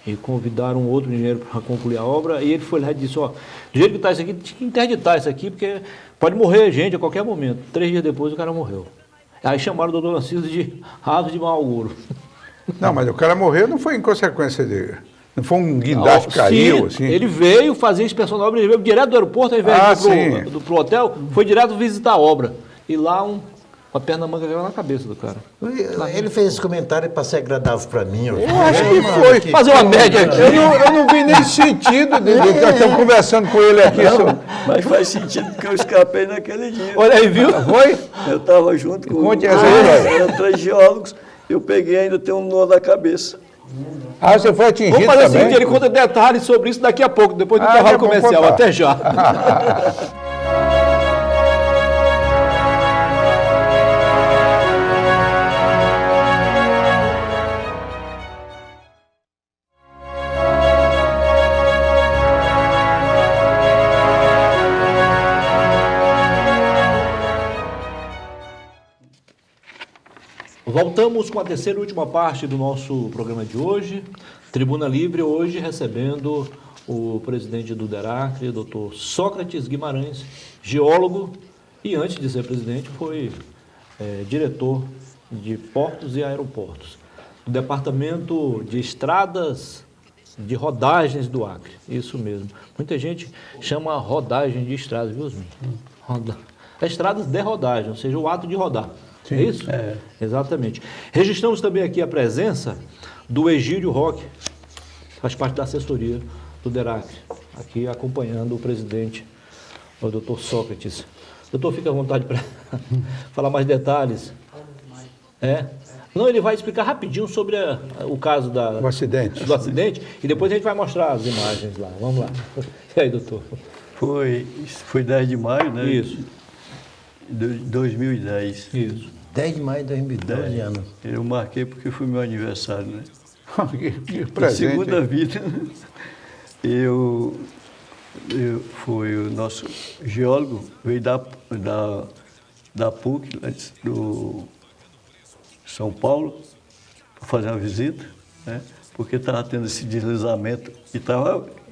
e convidaram outro engenheiro para concluir a obra, e ele foi lá e disse, ó, do jeito que está isso aqui, tinha que interditar isso aqui, porque pode morrer gente a qualquer momento. 3 dias depois o cara morreu. Aí chamaram o doutor Narciso de ave de mau agouro. Não, mas o cara morreu não foi em consequência dele. Não foi um guindaste que caiu, sim, assim? Ele veio fazer inspeção da obra, ele veio direto do aeroporto, ao invés de ir pro hotel, foi direto visitar a obra. E lá a perna manga caiu na cabeça do cara. Ele fez esse comentário para ser agradável para mim. Eu acho que foi. Fazer uma média aqui. Eu não vi nem sentido de nós estamos conversando com ele aqui. Mas faz sentido porque eu escapei naquele dia. Olha aí, viu? Foi? Eu estava junto com Conte essa aí, velho. eram 3 geólogos, eu peguei ainda tem um nó na cabeça. Ah, você foi atingido Vamos fazer o também? seguinte, ele conta detalhes sobre isso daqui a pouco, depois do Ah, intervalo vamos comercial. contar. Até já. Voltamos com a terceira e última parte do nosso programa de hoje. Tribuna Livre, hoje recebendo o presidente do DERACRE, Dr. Sócrates Guimarães, geólogo, e antes de ser presidente foi diretor de portos e aeroportos, do Departamento de Estradas de Rodagens do Acre. Isso mesmo. Muita gente chama rodagem de estradas, viu, Osmir? Estradas de rodagem, ou seja, o ato de rodar. Sim. É isso? É. Exatamente. Registramos também aqui a presença do Egídio Roque, faz parte da assessoria do DERACRE, aqui acompanhando o presidente, o doutor Sócrates. Doutor, fica à vontade para falar mais detalhes. É? Não, ele vai explicar rapidinho sobre o caso O acidente. do acidente e depois a gente vai mostrar as imagens lá. Vamos lá. E aí, doutor? Foi 10 de maio, né? Isso. De 2010. Isso. 10 de maio de 2012 anos. Eu marquei porque foi meu aniversário, né? Que Na presente. segunda vida, foi o nosso geólogo, veio da PUC, antes do São Paulo, para fazer uma visita, né? Porque estava tendo esse deslizamento e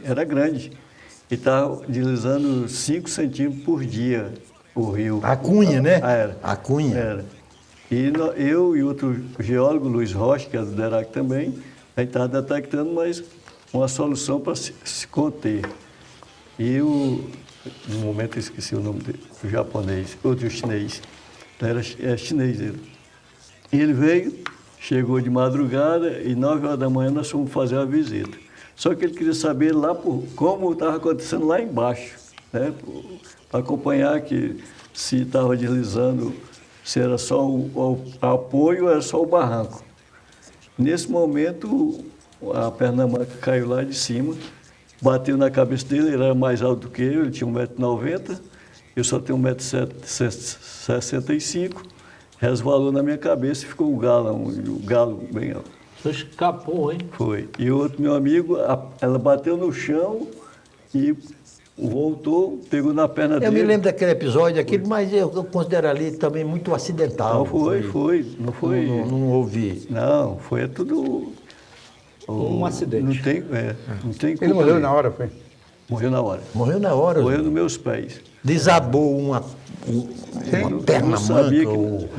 era grande. E estava deslizando 5 centímetros por dia o rio. A Cunha, né? Era. A Cunha. Era. E eu e outro geólogo, Luiz Rocha, que é do DERACRE também, a gente estava detectando, mas uma solução para se conter. E no momento eu esqueci o nome dele, o japonês, outro chinês, era chinês ele. E ele veio, chegou de madrugada e 9 horas da manhã nós fomos fazer a visita. Só que ele queria saber como estava acontecendo lá embaixo, né? Para acompanhar se estava deslizando, se era só o apoio ou era só o barranco. Nesse momento, a pernamanga caiu lá de cima, bateu na cabeça dele, ele era mais alto do que eu, ele tinha 1,90 m, eu só tenho 1,65 m, resvalou na minha cabeça e ficou o galo bem alto. Você escapou, hein? Foi. E o outro meu amigo, ela bateu no chão e voltou, pegou na perna dele. Eu me lembro daquele episódio, mas eu considero ali também muito acidental. Não foi. Não foi. Não houve. Não, foi tudo. Um acidente. Não tem culpa Ele morreu dele. na hora, foi? Morreu na hora. Morreu na hora. Morreu nos meus pés. Desabou uma perna manca.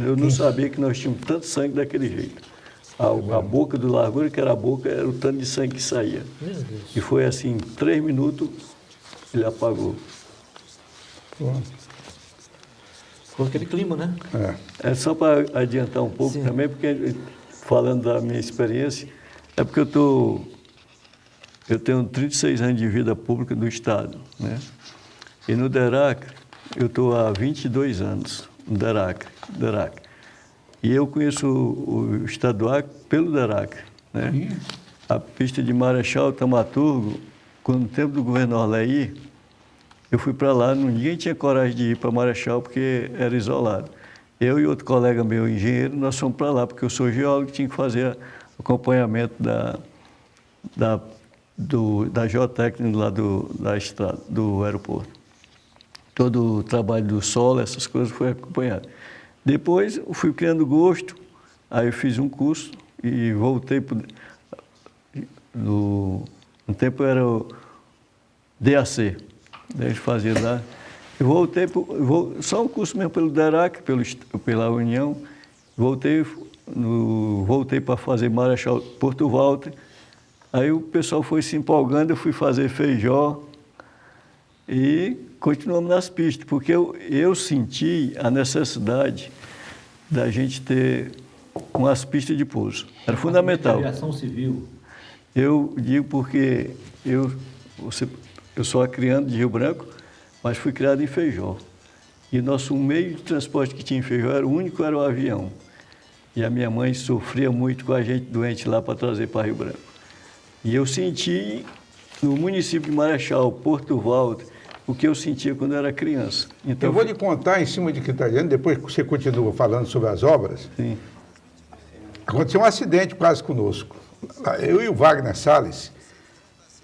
Eu não sabia que nós tínhamos tanto sangue daquele jeito. A boca do largura, que era a boca, era o tanto de sangue que saía. Meu Deus. E foi assim, 3 minutos, ele apagou. Ficou aquele clima, né? É só para adiantar um pouco Sim. também, porque falando da minha experiência, é porque eu tenho 36 anos de vida pública do Estado, né? E no DERACRE, eu estou há 22 anos no DERACRE. E eu conheço o Estado do Acre pelo DERACRE, né? A pista de Marechal Tamaturgo, no tempo do governo Orleí, eu fui para lá, ninguém tinha coragem de ir para Marechal porque era isolado. Eu e outro colega meu, engenheiro, nós fomos para lá, porque eu sou geólogo e tinha que fazer acompanhamento da geotécnica lá da estrada, do aeroporto. Todo o trabalho do solo, essas coisas, foi acompanhado. Depois, eu fui criando gosto, aí eu fiz um curso e voltei no tempo era o DAC, a gente fazia lá. Eu voltei, só um curso mesmo pelo DERACRE, pela União, voltei para fazer Marechal Porto Walter, aí o pessoal foi se empolgando, eu fui fazer Feijó e continuamos nas pistas, porque eu senti a necessidade da gente ter umas pistas de pouso. Era fundamental. Aviação civil. Eu digo porque eu sou criando de Rio Branco, mas fui criado em Feijó. E nosso meio de transporte que tinha em Feijó era o avião. E a minha mãe sofria muito com a gente doente lá para trazer para Rio Branco. E eu senti no município de Marechal, Porto Valdo, o que eu sentia quando eu era criança. Então, Eu vou lhe contar em cima de que está dizendo, depois que você continua falando sobre as obras. Sim. Aconteceu um acidente quase conosco. Eu e o Wagner Salles,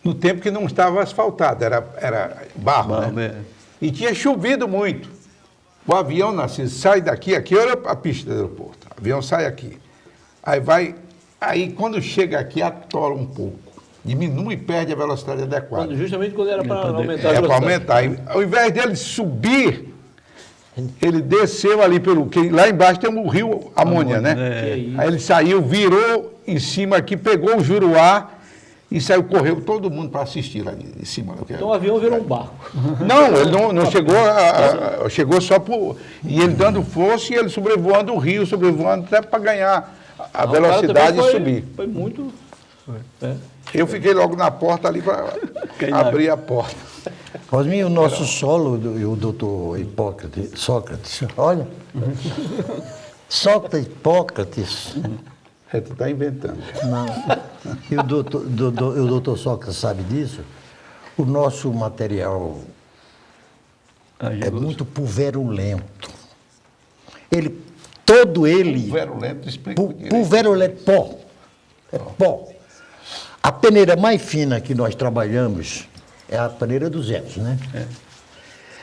no tempo que não estava asfaltado, era barro, né? E tinha chovido muito. O avião sai daqui, aqui era a pista do aeroporto. O avião sai aqui. Aí quando chega aqui, atola um pouco. Diminui e perde a velocidade adequada. Justamente quando era para aumentar a É, para velocidade. aumentar. E, ao invés dele subir, ele desceu ali que lá embaixo tem o rio Amônia, né? Aí ele saiu, virou em cima aqui, pegou o Juruá e saiu, correu todo mundo para assistir lá de cima. Então o avião virou um barco. Não, ele não chegou, chegou só por... E ele dando força e ele sobrevoando o rio, sobrevoando até para ganhar a velocidade e subir. Foi muito... Eu fiquei logo na porta ali para abrir a porta. Osminho, o nosso solo, o doutor Sócrates, olha. Sócrates, Hipócrates. Tu está inventando. Não. E o doutor Sócrates sabe disso? O nosso material é muito pulverulento. Todo ele... Pulverulento, explica direito. Pulverulento, pó. É pó. A peneira mais fina que nós trabalhamos é a peneira 200, né? É.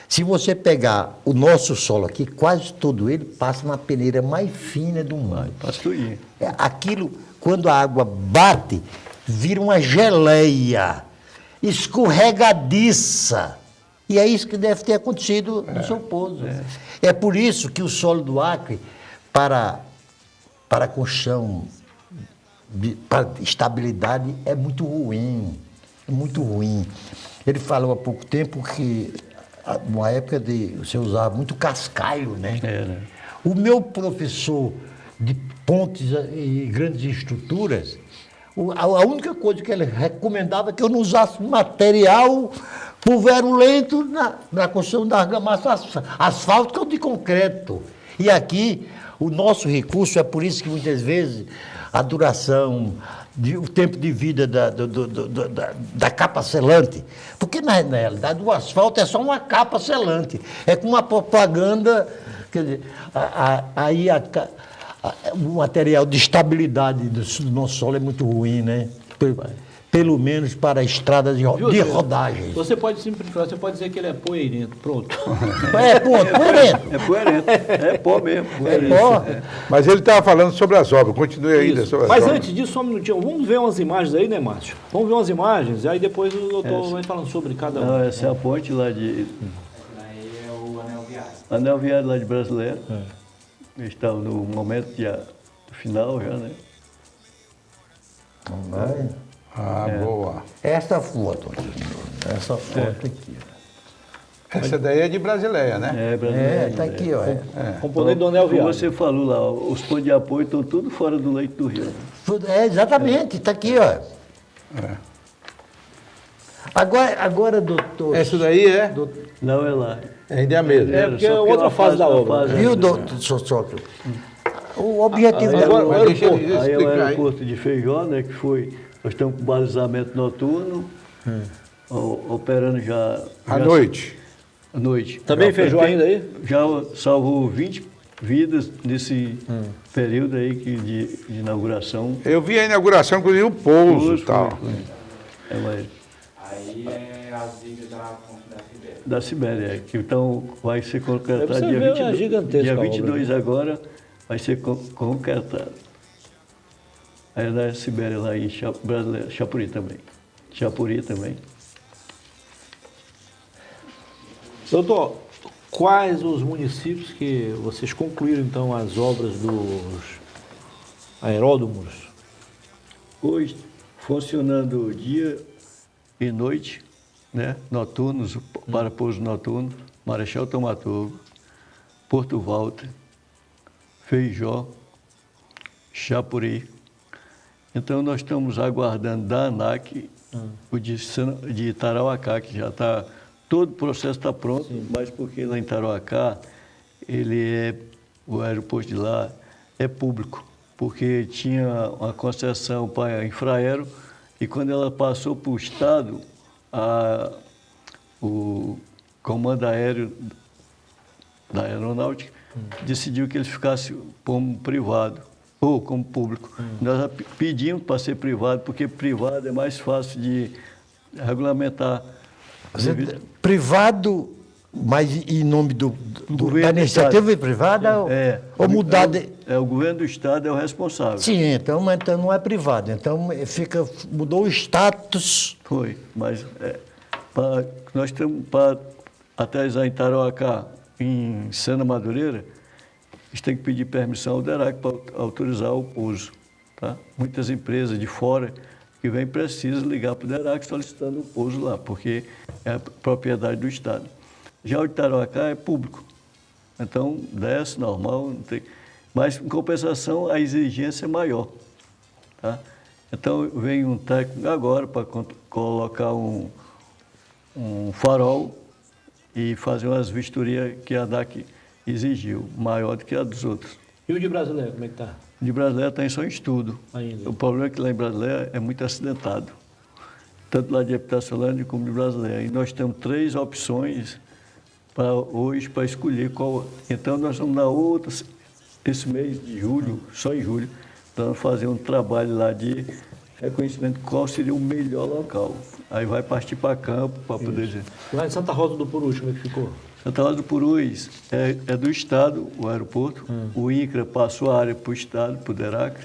Se você pegar o nosso solo aqui, quase todo ele passa na peneira mais fina do mundo. Pastorinha. Aquilo, quando a água bate, vira uma geleia, escorregadiça. E é isso que deve ter acontecido no seu pouso. É por isso que o solo do Acre, para a construção, para estabilidade, é muito ruim. É muito ruim. Ele falou há pouco tempo que, numa época você usava muito cascalho, né? Era. O meu professor de pontes e grandes estruturas, a única coisa que ele recomendava é que eu não usasse material pulverulento na construção da argamassa asfáltica ou de concreto. E aqui, o nosso recurso, é por isso que muitas vezes a duração, o tempo de vida da capa selante, porque na realidade o asfalto é só uma capa selante, é com uma propaganda, quer dizer, aí o material de estabilidade do nosso solo é muito ruim, né? Pelo menos para estradas de rodagem. Você pode simplificar, você pode dizer que ele é poeirento, pronto. Poeirento. É poeirento, é pó mesmo. É pó. Mas ele estava falando sobre as obras, continue ainda sobre as Mas obras. antes disso, só um minutinho, vamos ver umas imagens aí, né, Márcio? Vamos ver umas imagens, aí depois o doutor vai falando sobre cada um. Não, essa é a ponte lá de... Aí é o anel viário. Anel viário lá de Brasileiro. Estava no momento do final já, né? Boa. Essa foto aqui. Essa daí é de Brasileia, né? É, Brasileiro. Está aqui, ó. Componente do anel Como viário. você falou lá, os pontos de apoio estão tudo fora do leito do rio. Exatamente, está aqui, ó. Agora, doutor... Essa daí é? Não é lá. Ainda é a mesma. É, porque é Só outra uma fase da obra. Viu, doutor Sócrates? O objetivo Agora, Mas deixa ele Aí é o explicar aí. aeroporto de Feijó, né, que foi... Nós estamos com balizamento noturno, operando já... À noite. À noite. Também Feijó ainda aí? Já salvou 20 vidas nesse período aí de inauguração. Eu vi a inauguração, inclusive o pouso e tal. É, mas Aí é as vigas da fonte da Sibéria. da Sibéria, que então vai ser concretado Você dia vê a 22, gigantesca dia obra, 22 agora, vai ser concretado. Aí é da Sibéria lá em Chapuri também. Doutor, quais os municípios que vocês concluíram, então, as obras dos aeródromos? Hoje, funcionando dia e noite, né? Noturnos, para pouso noturno, Marechal Thaumaturgo, Porto Walter, Feijó, Chapuri. Então, nós estamos aguardando da ANAC o de Itarauacá, que já está, todo o processo está pronto, mas porque lá em Itarauacá, o aeroporto de lá é público, porque tinha uma concessão para a Infraero, e quando ela passou para o Estado, o Comando Aéreo da Aeronáutica decidiu que eles ficassem como privado ou como público. Nós pedimos para ser privado, porque privado é mais fácil de regulamentar. Privado, mas em nome da governo do iniciativa Estado. privada? Ou mudar o governo do Estado é o responsável. Sim, então não é privado. Então mudou o status. Foi, mas nós temos para aterrissar em Itarauacá, em Sena Madureira, eles têm que pedir permissão ao DERAC para autorizar o pouso. Tá? Muitas empresas de fora que vêm precisam ligar para o DERAC solicitando o pouso lá, porque é propriedade do Estado. Já o Itarauacá é público, então desce normal, não tem, mas em compensação a exigência é maior. Tá? Então vem um técnico agora para colocar um farol e fazer umas vistorias que a ANAC exigiu, maior do que a dos outros. E o de Brasileiro, como é que está? De Brasileiro está em só em estudo. Ainda. O problema é que lá em Brasileiro é muito acidentado, tanto lá de Epitaciolândia como de Brasileiro. E nós temos 3 opções hoje para escolher qual. Então nós vamos na outra, esse mês de julho, só em julho, nós vamos fazer um trabalho lá de reconhecimento de qual seria o melhor local. Aí vai partir para campo para poder dizer. Lá em Santa Rosa do Purus, como é que ficou? Santa Rosa do Purus é do Estado, o aeroporto. O INCRA passou a área para o Estado, para o DERAC,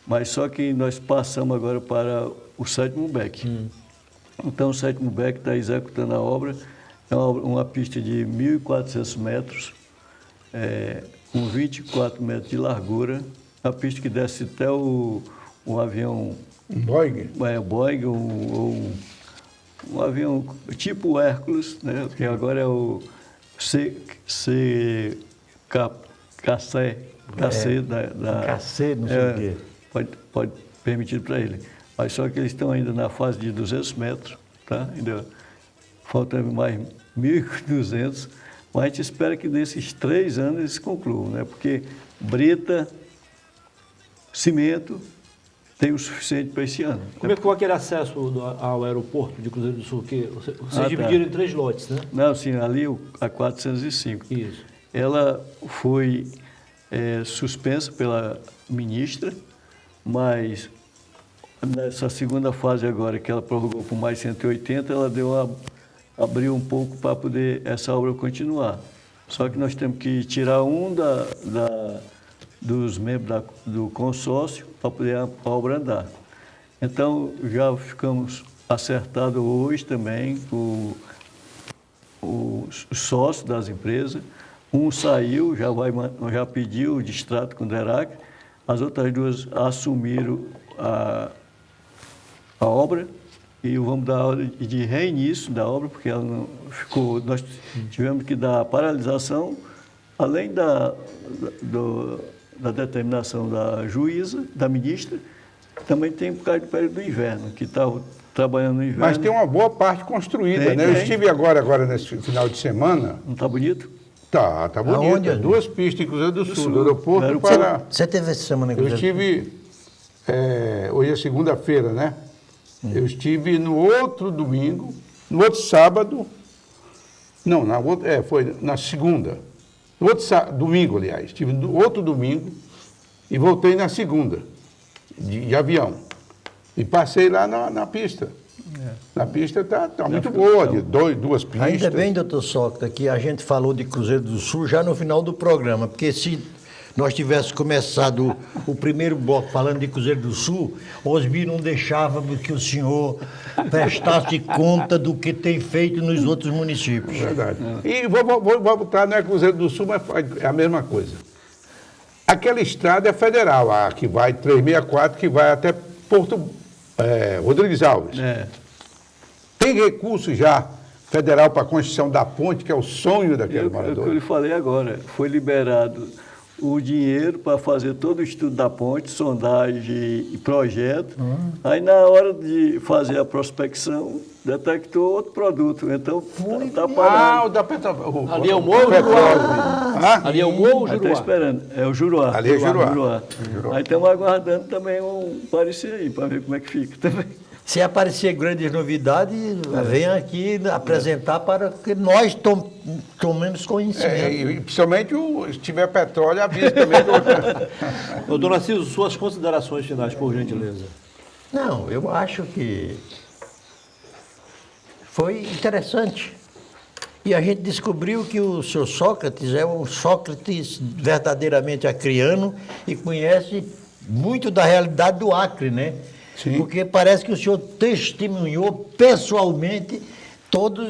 mas só que nós passamos agora para o 7º BEC. Então, o 7º BEC está executando a obra. É uma pista de 1.400 metros, com 24 metros de largura. Uma pista que desce até um avião... Um Boeing? Boeing ou um avião tipo Hércules, né? Que agora é o KC não sei o quê. Pode permitir para ele. Mas só que eles estão ainda na fase de 200 metros, tá? Ainda faltam mais 1.200, mas a gente espera que nesses 3 anos eles concluam, né? Porque brita, cimento, tem o suficiente para esse ano. Como é que foi aquele acesso ao aeroporto de Cruzeiro do Sul? Que vocês dividiram em 3 lotes, né? Não, sim, ali a 405. Isso. Ela foi suspensa pela ministra, mas nessa segunda fase agora, que ela prorrogou por mais 180, ela abriu um pouco para poder essa obra continuar. Só que nós temos que tirar dos membros do consórcio para poder a obra andar. Então, já ficamos acertados hoje também com os sócios das empresas. Um saiu, já pediu o distrato com o DERAC, as outras 2 assumiram a obra e vamos dar ordem de reinício da obra, porque ela não ficou, nós tivemos que dar paralisação, além da determinação da juíza, da ministra, também tem por causa do período do inverno, que estava trabalhando no inverno. Mas tem uma boa parte construída, né? Eu estive agora nesse final de semana. Não está bonito? Tá bonito. Aonde? 2 pistas em Cruzeiro do Sul, do aeroporto Aeroporto. para... Você teve essa semana em Eu Cruzeiro? estive, hoje é segunda-feira, né? Eu estive no outro domingo, no outro sábado, não, foi na segunda. No outro domingo, aliás, estive no outro domingo e voltei na segunda, de avião. E passei lá na pista. Na pista está muito boa, de 2 pistas. Ainda bem, doutor Sócrates, que a gente falou de Cruzeiro do Sul já no final do programa, porque se nós tivéssemos começado o primeiro bloco falando de Cruzeiro do Sul, Osmir não deixava que o senhor prestasse conta do que tem feito nos outros municípios. Verdade. E vou botar, não é Cruzeiro do Sul, mas é a mesma coisa. Aquela estrada é federal, a que vai 364, que vai até Porto Rodrigues Alves. Tem recurso já federal para a construção da ponte, que é o sonho daquele É o morador. que eu lhe falei agora. Foi liberado o dinheiro para fazer todo o estudo da ponte, sondagem e projeto. Aí, na hora de fazer a prospecção, detectou outro produto. Então, está Ah, parando. o da Petrobras. Ali é o Morro Hã? Ali é o Morro Aí está Juruá. esperando. É o Juruá. Ali é Juruá. Juruá. Aí estamos aguardando também um parecer aí, para ver como é que fica também. Se aparecer grandes novidades, venha aqui apresentar para que nós tomemos conhecimento. E principalmente se tiver petróleo, avisa também. Doutor Narciso, suas considerações finais, por gentileza. Não, eu acho que foi interessante. E a gente descobriu que o seu Sócrates é um Sócrates verdadeiramente acriano e conhece muito da realidade do Acre, né? Sim. Porque parece que o senhor testemunhou pessoalmente todos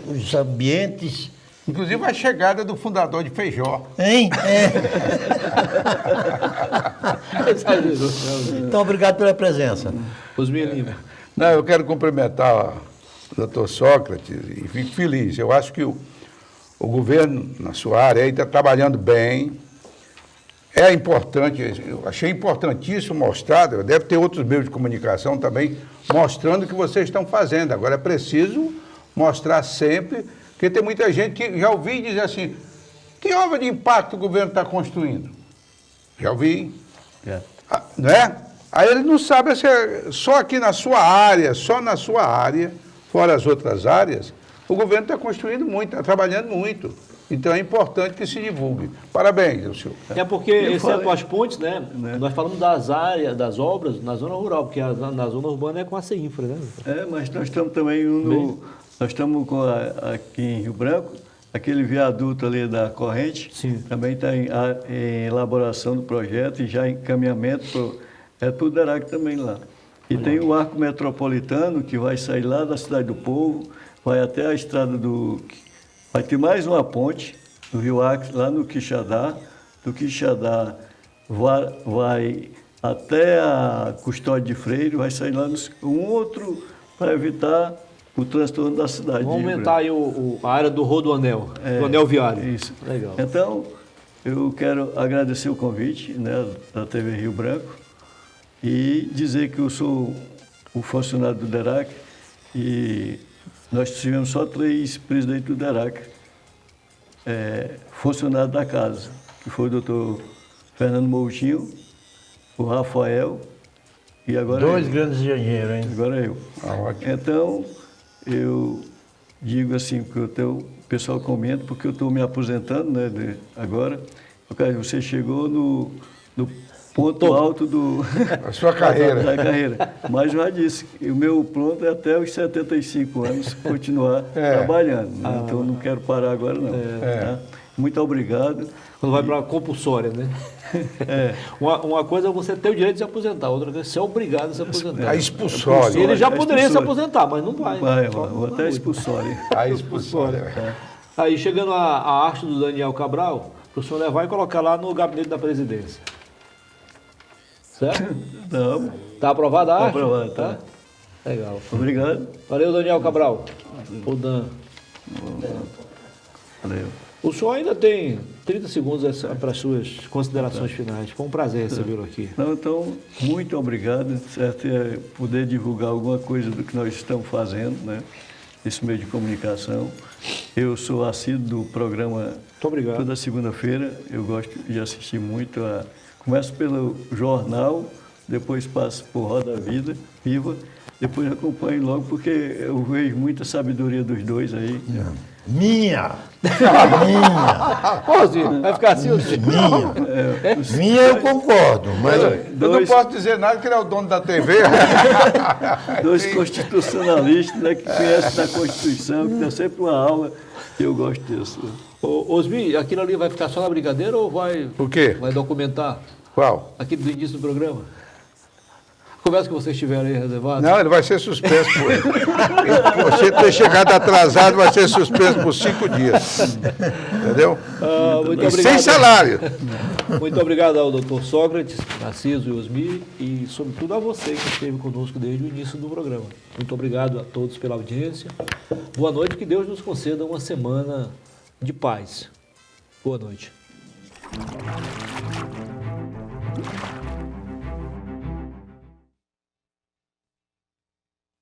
os ambientes. Inclusive a chegada do fundador de Feijó. Hein? Então, obrigado pela presença. Osmir Lima. Não, eu quero cumprimentar o doutor Sócrates e fico feliz. Eu acho que o governo, na sua área, está trabalhando bem. É importante, eu achei importantíssimo mostrar, deve ter outros meios de comunicação também, mostrando o que vocês estão fazendo. Agora é preciso mostrar sempre, porque tem muita gente que já ouvi dizer assim, que obra de impacto o governo está construindo? Já ouvi. Não é? Aí ele não sabe se é só aqui na sua área, só na sua área, fora as outras áreas, o governo está construindo muito, está trabalhando muito. Então é importante que se divulgue. Parabéns, senhor. É porque, exceto as pontes, né? Nós falamos das áreas, das obras na zona rural, porque na zona urbana é com a CEINFRA, né? Mas nós estamos também nós estamos aqui em Rio Branco, aquele viaduto ali da corrente, Sim. também está em elaboração do projeto e já em encaminhamento, é para o DERAC também lá. E tem o arco metropolitano, que vai sair lá da Cidade do Povo, vai até a estrada do... Vai ter mais uma ponte no Rio Acre, lá no Quixadá. Do Quixadá vai até a Custódio de Freire, vai sair lá um outro para evitar o transtorno da cidade. Vamos aumentar aí a área do rodoanel, do anel viário. Isso. Legal. Então, eu quero agradecer o convite, né, da TV Rio Branco e dizer que eu sou o funcionário do DERAC e nós tivemos só 3 presidentes do DERAC, funcionários da casa, que foi o doutor Fernando Moutinho, o Rafael e agora 2 eu. grandes engenheiros, hein? Agora eu. Ótimo. Então, eu digo assim, que o pessoal comenta, porque eu estou me aposentando, né, agora. Você chegou no ponto alto A sua carreira. da carreira. Mas já disse, o meu plano é até os 75 anos continuar trabalhando. Né? Então, não quero parar agora, não. Tá? Muito obrigado. Quando vai para a compulsória, né? Uma coisa é você ter o direito de se aposentar, outra coisa é ser obrigado a se aposentar. A expulsória. Ele já A poderia se expulsória. aposentar, mas não vai. Vou até expulsória. A expulsória. Aí, chegando a arte do Daniel Cabral, para o senhor levar e colocar lá no gabinete da presidência. Certo? Não. Tá aprovada a arte? Aprovado, tá. Legal. Obrigado. Valeu, Daniel Cabral. O Dan. Valeu. O senhor ainda tem 30 segundos para as suas considerações finais. Foi um prazer recebê-lo aqui. Não, então, muito obrigado. Certo? Poder divulgar alguma coisa do que nós estamos fazendo, né? Esse meio de comunicação. Eu sou assíduo do programa. Muito obrigado. Toda segunda-feira. Eu gosto de assistir muito Começo pelo jornal, depois passo por Roda Viva, depois acompanho logo, porque eu vejo muita sabedoria dos dois aí. Minha! Ô, Zinho, vai ficar assim? Minha eu concordo, mas Eu não posso dizer nada que ele é o dono da TV. Dois constitucionalistas, né, que conhecem da Constituição, que dá sempre uma aula, e eu gosto disso. Ô, Osmi, aquilo ali vai ficar só na brincadeira ou vai... O quê? Vai documentar Qual? aquilo do início do programa? A conversa que vocês tiveram aí reservada? Não, ele vai ser suspenso por... Você ter chegado atrasado vai ser suspenso por 5 dias. Entendeu? Muito E obrigado. sem salário. Muito obrigado ao doutor Sócrates, Narciso e Osmi, e sobretudo a você que esteve conosco desde o início do programa. Muito obrigado a todos pela audiência. Boa noite, que Deus nos conceda uma semana de paz. Boa noite. Acre.